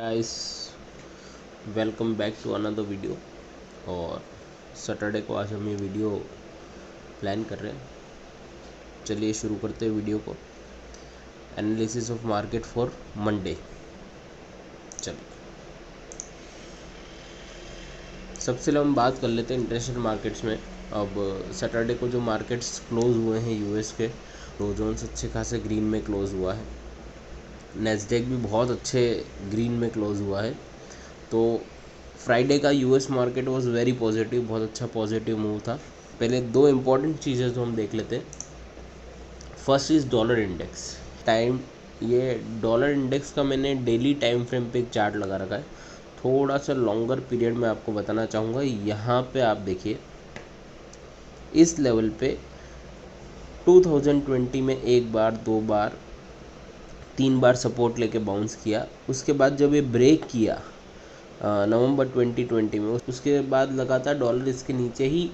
Guys, welcome back to another video. और Saturday को आज हम ये वीडियो प्लान कर रहे हैं। चलिए शुरू करते हैं वीडियो को। Analysis of market for Monday. चलिए सबसे पहले हम बात कर लेते हैं इंटरनेशनल मार्केट्स में। अब सैटरडे को जो मार्केट्स क्लोज हुए हैं यूएस के, डॉ जोन्स अच्छे खासे ग्रीन में क्लोज हुआ है, नैस्डैक भी बहुत अच्छे ग्रीन में क्लोज हुआ है। तो फ्राइडे का US market was very positive, बहुत अच्छा पॉजिटिव मूव था। पहले दो इम्पॉर्टेंट चीज़ें जो हम देख लेते हैं। First is dollar index time. ये डॉलर इंडेक्स का मैंने डेली टाइम फ्रेम पे एक चार्ट लगा रखा है। थोड़ा सा लॉन्गर पीरियड में आपको बताना चाहूँगा। यहाँ पे आप देखिए, इस लेवल पे 2020 में एक बार, दो बार, तीन बार सपोर्ट लेके बाउंस किया। उसके बाद जब ये ब्रेक किया नवंबर 2020 में, उसके बाद लगातार डॉलर इसके नीचे ही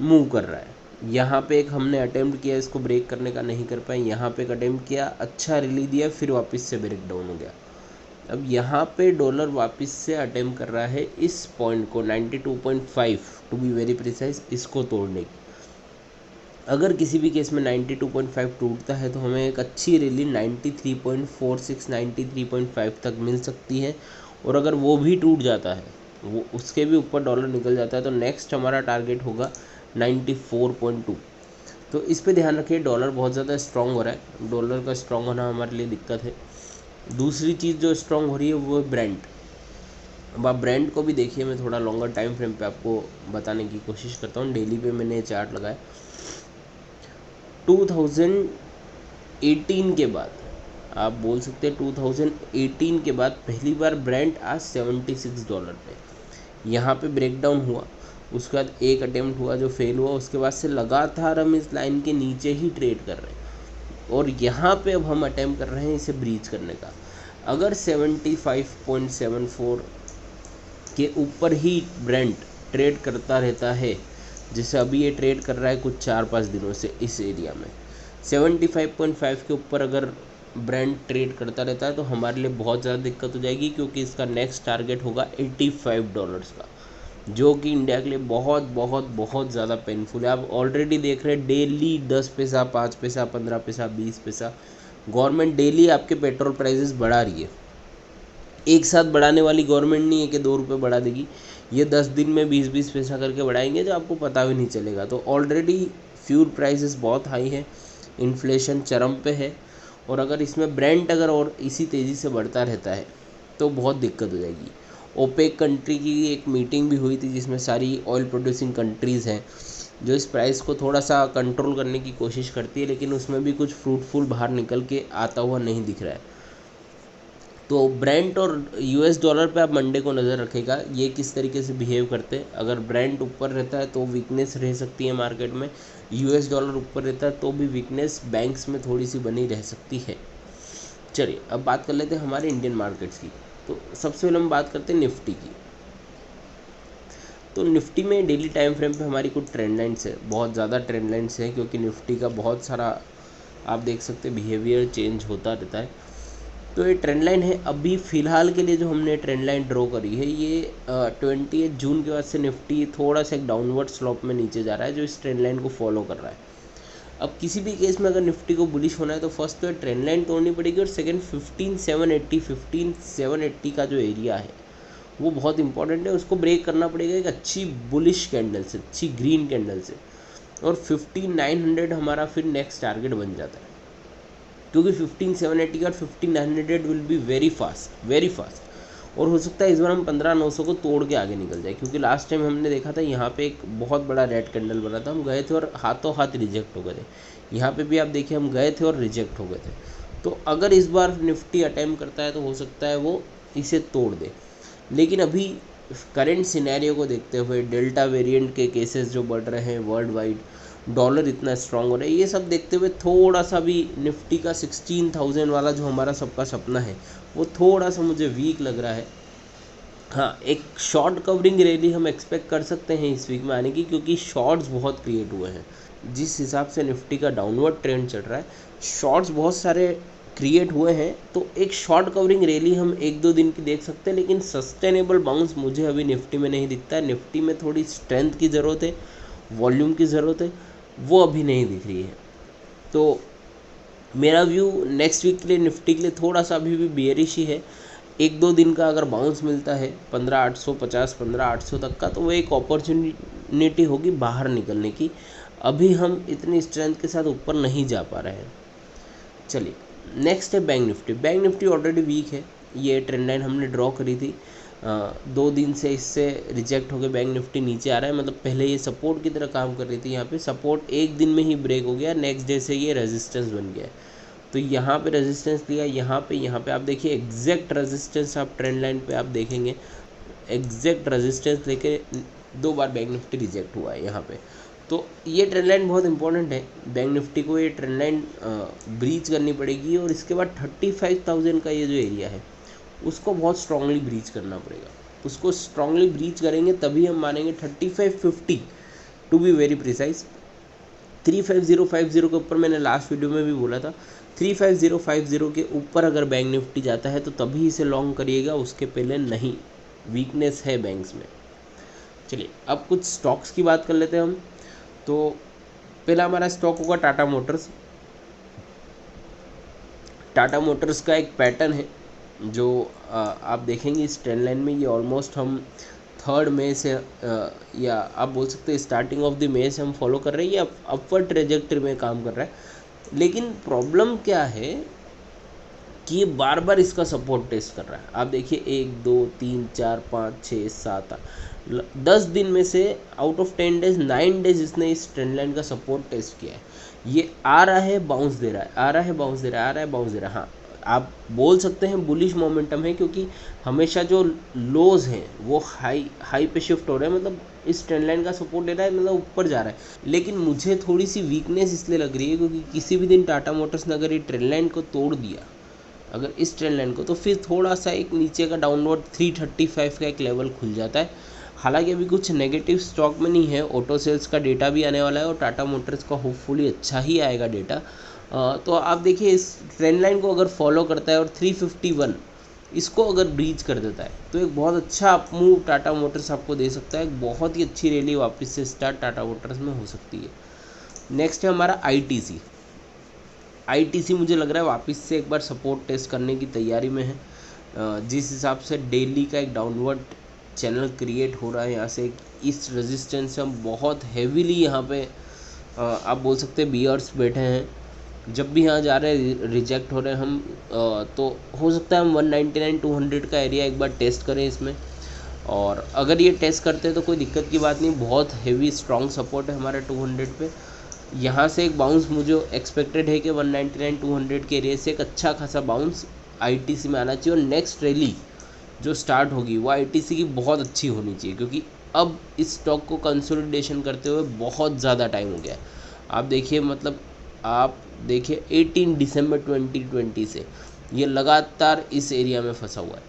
मूव कर रहा है। यहाँ पे एक हमने अटेम्प्ट किया इसको ब्रेक करने का, नहीं कर पाए। यहाँ पे एक अटेम्प्ट किया, अच्छा रिली दिया, फिर वापस से ब्रेक डाउन हो गया। अब यहाँ पे डॉलर वापस से अटेम्प्ट कर रहा है इस पॉइंट को 92.5 टू बी वेरी प्रिसाइज, इसको तोड़ने की। अगर किसी भी केस में 92.5 टूटता है तो हमें एक अच्छी रैली 93.46 93.5 तक मिल सकती है। और अगर वो भी टूट जाता है, वो उसके भी ऊपर डॉलर निकल जाता है, तो नेक्स्ट हमारा टारगेट होगा 94.2। तो इस पे ध्यान रखिए, डॉलर बहुत ज़्यादा स्ट्रॉन्ग हो रहा है। डॉलर का स्ट्रॉन्ग होना हमारे लिए दिक्कत है। दूसरी चीज़ जो स्ट्रॉन्ग हो रही है वो है ब्रेंट। अब आप ब्रेंट को भी देखिए, मैं थोड़ा लॉन्गर टाइम फ्रेम पे आपको बताने की कोशिश करता हूँ। डेली पे मैंने चार्ट लगाया। 2018 के बाद, आप बोल सकते हैं 2018 के बाद पहली बार ब्रेंट आज $76 पे। यहाँ पे ब्रेकडाउन हुआ, उसके बाद एक अटेम्प्ट हुआ जो फेल हुआ। उसके बाद से लगातार हम इस लाइन के नीचे ही ट्रेड कर रहे हैं और यहाँ पे अब हम अटेम्प्ट कर रहे हैं इसे ब्रीच करने का। अगर 75.74 के ऊपर ही ब्रेंट ट्रेड करता रहता है, जैसे अभी ये ट्रेड कर रहा है कुछ 4-5 दिनों से इस एरिया में, 75.5 के ऊपर अगर ब्रेंट ट्रेड करता रहता है तो हमारे लिए बहुत ज़्यादा दिक्कत हो जाएगी, क्योंकि इसका नेक्स्ट टारगेट होगा $85 का, जो कि इंडिया के लिए बहुत बहुत बहुत ज़्यादा पेनफुल है। आप ऑलरेडी देख रहे हैं डेली 10 पैसा, 5 पैसा, 15 पैसा, 20 पैसा गवर्नमेंट डेली आपके पेट्रोल प्राइसेस बढ़ा रही है। एक साथ बढ़ाने वाली गवर्नमेंट नहीं है कि 2 रुपये बढ़ा देगी। ये 10 दिन में 20-20 पैसा करके बढ़ाएंगे जो आपको पता भी नहीं चलेगा। तो ऑलरेडी फ्यूल प्राइसेस बहुत हाई है, इन्फ्लेशन चरम पे है, और अगर इसमें ब्रेंट अगर और इसी तेज़ी से बढ़ता रहता है तो बहुत दिक्कत हो जाएगी। ओपेक कंट्री की एक मीटिंग भी हुई थी जिसमें सारी ऑयल प्रोड्यूसिंग कंट्रीज़ हैं जो इस प्राइस को थोड़ा सा कंट्रोल करने की कोशिश करती है, लेकिन उसमें भी कुछ फ्रूटफुल बाहर निकल के आता हुआ नहीं दिख रहा है। तो ब्रेंट और यूएस डॉलर पे आप मंडे को नज़र रखेगा, ये किस तरीके से बिहेव करते हैं। अगर ब्रेंट ऊपर रहता है तो वीकनेस रह सकती है मार्केट में, यूएस डॉलर ऊपर रहता है तो भी वीकनेस बैंक्स में थोड़ी सी बनी रह सकती है। चलिए अब बात कर लेते हैं हमारे इंडियन मार्केट्स की। तो सबसे पहले हम बात करते हैं निफ्टी की। तो निफ्टी में डेली टाइम फ्रेम पे हमारी कुछ ट्रेंड लाइन्स है, बहुत ज़्यादा ट्रेंड लाइन्स है, क्योंकि निफ्टी का बहुत सारा आप देख सकते हैं बिहेवियर चेंज होता रहता है। तो ये ट्रेंड लाइन है। अभी फ़िलहाल के लिए जो हमने ट्रेंड लाइन ड्रॉ करी है, ये 28 जून के बाद से निफ्टी थोड़ा सा एक डाउनवर्ड स्लोप में नीचे जा रहा है, जो इस ट्रेंड लाइन को फॉलो कर रहा है। अब किसी भी केस में अगर निफ्टी को बुलिश होना है तो फर्स्ट तो ट्रेंड लाइन तोड़नी पड़ेगी, और सेकंड 15780 का जो एरिया है वो बहुत इंपॉर्टेंट है, उसको ब्रेक करना पड़ेगा एक अच्छी बुलिश कैंडल से, अच्छी ग्रीन कैंडल से, और 15900 हमारा फिर नेक्स्ट टारगेट बन जाता है, क्योंकि 15780 का 15900 विल बी वेरी फास्ट। और हो सकता है इस बार हम 15900 को तोड़ के आगे निकल जाए, क्योंकि लास्ट टाइम हमने देखा था यहाँ पे एक बहुत बड़ा रेड कैंडल बना था, हम गए थे और हाथों हाथ रिजेक्ट हो गए थे। यहाँ पे भी आप देखिए हम गए थे और रिजेक्ट हो गए थे। तो अगर इस बार निफ्टी अटेम्प्ट करता है तो हो सकता है वो इसे तोड़ दे, लेकिन अभी करेंट सिनेरियो को देखते हुए, डेल्टा वेरिएंट के केसेस जो बढ़ रहे हैं वर्ल्ड वाइड, डॉलर इतना स्ट्रांग हो रहा है, ये सब देखते हुए थोड़ा सा भी निफ्टी का 16,000 वाला जो हमारा सबका सपना है वो थोड़ा सा मुझे वीक लग रहा है। हाँ, एक शॉर्ट कवरिंग रैली हम एक्सपेक्ट कर सकते हैं इस वीक में आने की, क्योंकि शॉर्ट्स बहुत क्रिएट हुए हैं। जिस हिसाब से निफ्टी का डाउनवर्ड ट्रेंड चल रहा है, शॉर्ट्स बहुत सारे क्रिएट हुए हैं, तो एक शॉर्ट कवरिंग रैली हम 1-2 दिन की देख सकते हैं, लेकिन सस्टेनेबल बाउंस मुझे अभी निफ्टी में नहीं दिखता है। निफ्टी में थोड़ी स्ट्रेंथ की ज़रूरत है, वॉल्यूम की ज़रूरत है, वो अभी नहीं दिख रही है। तो मेरा व्यू नेक्स्ट वीक के लिए निफ्टी के लिए थोड़ा सा अभी भी बेयरिश ही है। 1-2 दिन का अगर बाउंस मिलता है 15,850 15,800 तक का, तो वो एक अपॉर्चुनिटी होगी बाहर निकलने की। अभी हम इतनी स्ट्रेंथ के साथ ऊपर नहीं जा पा रहे हैं। चलिए नेक्स्ट है bank Nifty. Bank Nifty already weak है, ये ट्रेंड लाइन हमने ड्रॉ करी थी। 2 दिन से इससे रिजेक्ट होकर बैंक निफ्टी नीचे आ रहा है, मतलब पहले ये सपोर्ट की तरह काम कर रही थी। यहाँ पे सपोर्ट एक दिन में ही ब्रेक हो गया, नेक्स्ट डे से ये रेजिस्टेंस बन गया। तो यहाँ पे रेजिस्टेंस लिया, यहाँ पे आप देखिए एग्जैक्ट रेजिस्टेंस, आप ट्रेंड लाइन पे आप देखेंगे एग्जैक्ट रेजिस्टेंस लेके 2 बार बैंक निफ्टी रिजेक्ट हुआ है यहाँ पे। तो ये ट्रेंड लाइन बहुत इंपॉर्टेंट है, बैंक निफ्टी को ये ट्रेंड लाइन ब्रीच करनी पड़ेगी, और इसके बाद 35,000 का ये जो एरिया है उसको बहुत स्ट्रांगली ब्रीच करना पड़ेगा। उसको स्ट्रांगली ब्रीच करेंगे तभी हम मानेंगे 3550 टू बी वेरी प्रिसाइज। 35050 के ऊपर मैंने लास्ट वीडियो में भी बोला था, 35050 के ऊपर अगर बैंक निफ्टी जाता है तो तभी इसे लॉन्ग करिएगा, उसके पहले नहीं। वीकनेस है बैंक्स में। चलिए अब कुछ स्टॉक्स की बात कर लेते हैं हम। तो पहला हमारा स्टॉक होगा टाटा मोटर्स। टाटा मोटर्स का एक पैटर्न है जो आप देखेंगे इस ट्रेंड लाइन में, ये ऑलमोस्ट हम 3 मई से या आप बोल सकते हैं स्टार्टिंग ऑफ द मई से हम फॉलो कर रहे हैं, ये अपवर्ड ट्रेजेक्टरी में काम कर रहा है। लेकिन प्रॉब्लम क्या है कि ये बार बार इसका सपोर्ट टेस्ट कर रहा है। आप देखिए 1 2 3 4 5 6 7 8 10 दिन में से आउट ऑफ 10 डेज 9 डेज इसने इस ट्रेंड लाइन का सपोर्ट टेस्ट किया है। ये आ रहा है बाउंस दे रहा है, आ रहा है बाउंस दे रहा है, आ रहा है बाउंस दे रहा है। हाँ आप बोल सकते हैं बुलिश मोमेंटम है, क्योंकि हमेशा जो लोज हैं वो हाई पे शिफ्ट हो रहे हैं, मतलब इस ट्रेंड लाइन का सपोर्ट दे रहा है, मतलब ऊपर जा रहा है। लेकिन मुझे थोड़ी सी वीकनेस इसलिए लग रही है क्योंकि किसी भी दिन टाटा मोटर्स ने अगर ये ट्रेंड लाइन को तोड़ दिया, अगर इस ट्रेंड लाइन को, तो फिर थोड़ा सा एक नीचे का डाउनवर्ड 335 का एक लेवल खुल जाता है। हालांकि अभी कुछ नेगेटिव स्टॉक में नहीं है, ऑटो सेल्स का डेटा भी आने वाला है और टाटा मोटर्स का होपफुली अच्छा ही आएगा डेटा। तो आप देखिए इस ट्रेंड लाइन को अगर फॉलो करता है और 351 इसको अगर ब्रीच कर देता है तो एक बहुत अच्छा अप मूव टाटा मोटर्स आपको दे सकता है। एक बहुत ही अच्छी रैली वापस से स्टार्ट टाटा मोटर्स में हो सकती है। नेक्स्ट है हमारा आईटीसी। आईटीसी मुझे लग रहा है वापस से एक बार सपोर्ट टेस्ट करने की तैयारी में है। जिस हिसाब से डेली का एक डाउनवर्ड चैनल क्रिएट हो रहा है, यहाँ से इस रेजिस्टेंस से हम बहुत हैवीली यहाँ पे आप बोल सकते हैं बियर्स बैठे हैं। जब भी यहाँ जा रहे हैं रिजेक्ट हो रहे हैं हम, तो हो सकता है हम 199 200 का एरिया एक बार टेस्ट करें इसमें, और अगर ये टेस्ट करते हैं तो कोई दिक्कत की बात नहीं। बहुत हैवी स्ट्रॉन्ग सपोर्ट है हमारे 200 पे। यहाँ से एक बाउंस मुझे एक्सपेक्टेड है कि 199 200 के एरिया से एक अच्छा खासा बाउंस आईटीसी में आना चाहिए, और नेक्स्ट रैली जो स्टार्ट होगी वो आईटीसी की बहुत अच्छी होनी चाहिए, क्योंकि अब इस स्टॉक को कंसोलिडेशन करते हुए बहुत ज़्यादा टाइम हो गया है। आप देखिए मतलब आप देखिए 18 दिसंबर 2020 से ये लगातार इस एरिया में फंसा हुआ है।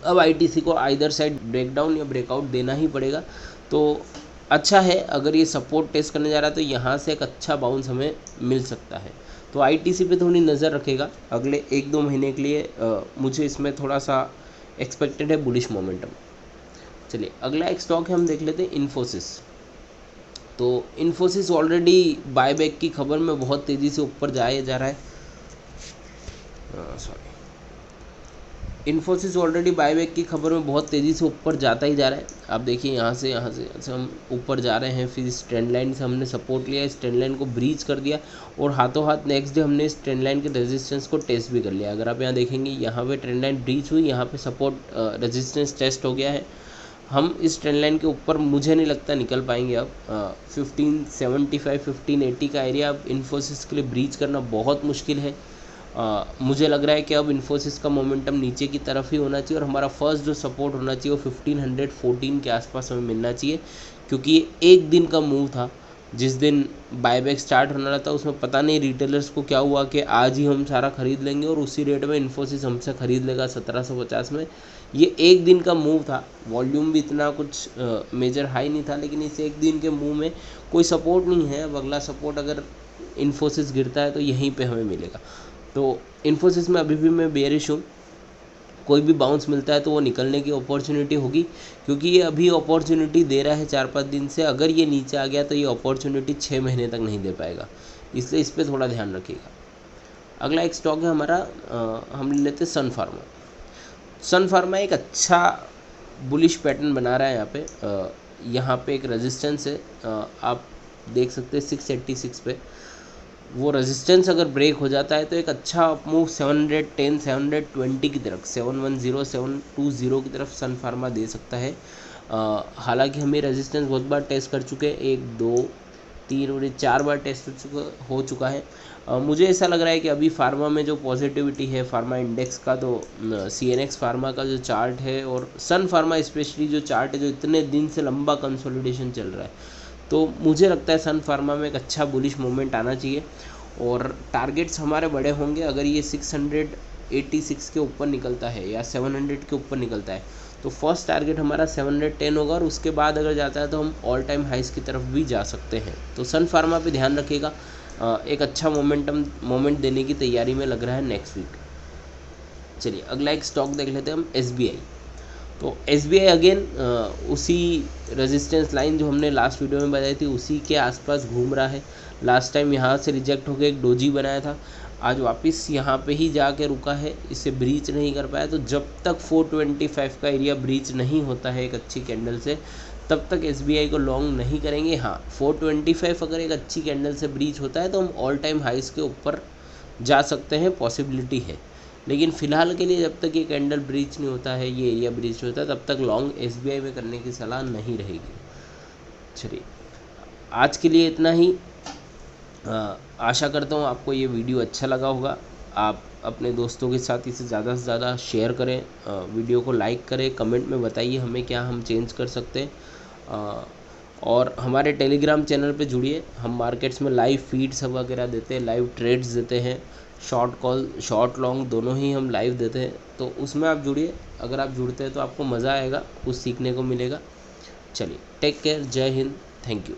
अब आईटीसी को आइदर साइड ब्रेकडाउन या ब्रेकआउट देना ही पड़ेगा। तो अच्छा है अगर ये सपोर्ट टेस्ट करने जा रहा है तो यहाँ से एक अच्छा बाउंस हमें मिल सकता है। तो आईटीसी पे थोड़ी नज़र रखेगा अगले 1-2 महीने के लिए। मुझे इसमें थोड़ा सा एक्सपेक्टेड है बुलिश मोमेंटम। चलिए अगला एक स्टॉक है, हम देख लेते हैं इन्फोसिस। तो इन्फोसिस ऑलरेडी बायबैक की खबर में बहुत तेज़ी से ऊपर जाया जा रहा है। इन्फोसिस ऑलरेडी बायबैक की खबर में बहुत तेज़ी से ऊपर जाता ही जा रहा है। आप देखिए यहाँ से हम ऊपर जा रहे हैं, फिर इस ट्रेंड लाइन से हमने सपोर्ट लिया, इस ट्रेंड लाइन को ब्रीच कर दिया, और हाथों हाथ नेक्स्ट डे हमने इस ट्रेंड लाइन के रेजिस्टेंस को टेस्ट भी कर लिया। अगर आप यहाँ देखेंगे यहाँ पे ट्रेंड लाइन ब्रीच हुई, यहाँ पे सपोर्ट रेजिस्टेंस टेस्ट हो गया है। हम इस ट्रेंड लाइन के ऊपर मुझे नहीं लगता निकल पाएंगे अब। 1575 1580 का एरिया अब इन्फोसिस के लिए ब्रीच करना बहुत मुश्किल है। मुझे लग रहा है कि अब इन्फोसिस का मोमेंटम नीचे की तरफ ही होना चाहिए, और हमारा फर्स्ट जो सपोर्ट होना चाहिए वो 1514 के आसपास हमें मिलना चाहिए, क्योंकि ये एक दिन का मूव था। जिस दिन बायबैक स्टार्ट होना था उसमें पता नहीं रिटेलर्स को क्या हुआ कि आज ही हम सारा ख़रीद लेंगे और उसी रेट में इन्फोसिस हमसे ख़रीद लेगा 1750 में। ये एक दिन का मूव था, वॉल्यूम भी इतना कुछ मेजर हाई नहीं था, लेकिन इस एक दिन के मूव में कोई सपोर्ट नहीं है। अब अगला सपोर्ट अगर इन्फोसिस गिरता है तो यहीं पे हमें मिलेगा। तो इन्फोसिस में अभी भी मैं बेयरिश हूँ। कोई भी बाउंस मिलता है तो वो निकलने की अपॉर्चुनिटी होगी, क्योंकि ये अभी अपॉर्चुनिटी दे रहा है 4-5 दिन से। अगर ये नीचे आ गया तो ये अपॉर्चुनिटी 6 महीने तक नहीं दे पाएगा, इसलिए इस पर थोड़ा ध्यान रखिएगा। अगला एक स्टॉक है हमारा, हम ले लेते हैं सन फार्मा। सन फार्मा एक अच्छा बुलिश पैटर्न बना रहा है यहाँ पे एक रेजिस्टेंस है, आप देख सकते हैं 686 पे। वो रेजिस्टेंस अगर ब्रेक हो जाता है तो एक अच्छा मूव 710 720 की तरफ, 710 720 की तरफ सन फार्मा दे सकता है। हालांकि हम ये रेजिस्टेंस बहुत बार टेस्ट कर चुके हैं, 1 2 3 और 4 बार टेस्ट हो चुका है। मुझे ऐसा लग रहा है कि अभी फार्मा में जो पॉजिटिविटी है फार्मा इंडेक्स का, तो CNX फार्मा का जो चार्ट है और सन फार्मा स्पेशली जो चार्ट है, जो इतने दिन से लंबा कंसोलिडेशन चल रहा है, तो मुझे लगता है सन फार्मा में एक अच्छा बुलिश मूवमेंट आना चाहिए और टारगेट्स हमारे बड़े होंगे। अगर ये 686 के ऊपर निकलता है या 700 के ऊपर निकलता है तो फर्स्ट टारगेट हमारा 710 होगा, और उसके बाद अगर जाता है तो हम ऑल टाइम हाइस की तरफ भी जा सकते हैं। तो सन फार्मा पे ध्यान रखिएगा, एक अच्छा मोमेंट देने की तैयारी में लग रहा है नेक्स्ट वीक। चलिए अगला एक स्टॉक देख लेते हैं हम, SBI। तो SBI अगेन उसी रेजिस्टेंस लाइन जो हमने लास्ट वीडियो में बताई थी उसी के आसपास घूम रहा है। लास्ट टाइम यहाँ से रिजेक्ट होकर एक डोजी बनाया था, आज वापस यहाँ पे ही जाके रुका है, इसे ब्रीच नहीं कर पाया। तो जब तक 425 का एरिया ब्रीच नहीं होता है एक अच्छी कैंडल से, तब तक SBI को लॉन्ग नहीं करेंगे। हाँ, 425 अगर एक अच्छी कैंडल से ब्रीच होता है तो हम ऑल टाइम हाइस के ऊपर जा सकते हैं, पॉसिबिलिटी है। लेकिन फ़िलहाल के लिए जब तक ये कैंडल ब्रीच नहीं होता है, ये एरिया ब्रीच होता है, तब तक लॉन्ग SBI में करने की सलाह नहीं रहेगी। चलिए आज के लिए इतना ही। आशा करता हूँ आपको ये वीडियो अच्छा लगा होगा। आप अपने दोस्तों के साथ इसे ज़्यादा से ज़्यादा शेयर करें, वीडियो को लाइक करें, कमेंट में बताइए हमें क्या हम चेंज कर सकते हैं। और हमारे टेलीग्राम चैनल पे जुड़िए, हम मार्केट्स में लाइव फीड्स वगैरह देते हैं, लाइव ट्रेड्स देते हैं, शॉर्ट कॉल शॉर्ट लॉन्ग दोनों ही हम लाइव देते हैं। तो उसमें आप जुड़िए, अगर आप जुड़ते हैं तो आपको मज़ा आएगा, कुछ सीखने को मिलेगा। चलिए टेक केयर, जय हिंद, थैंक यू।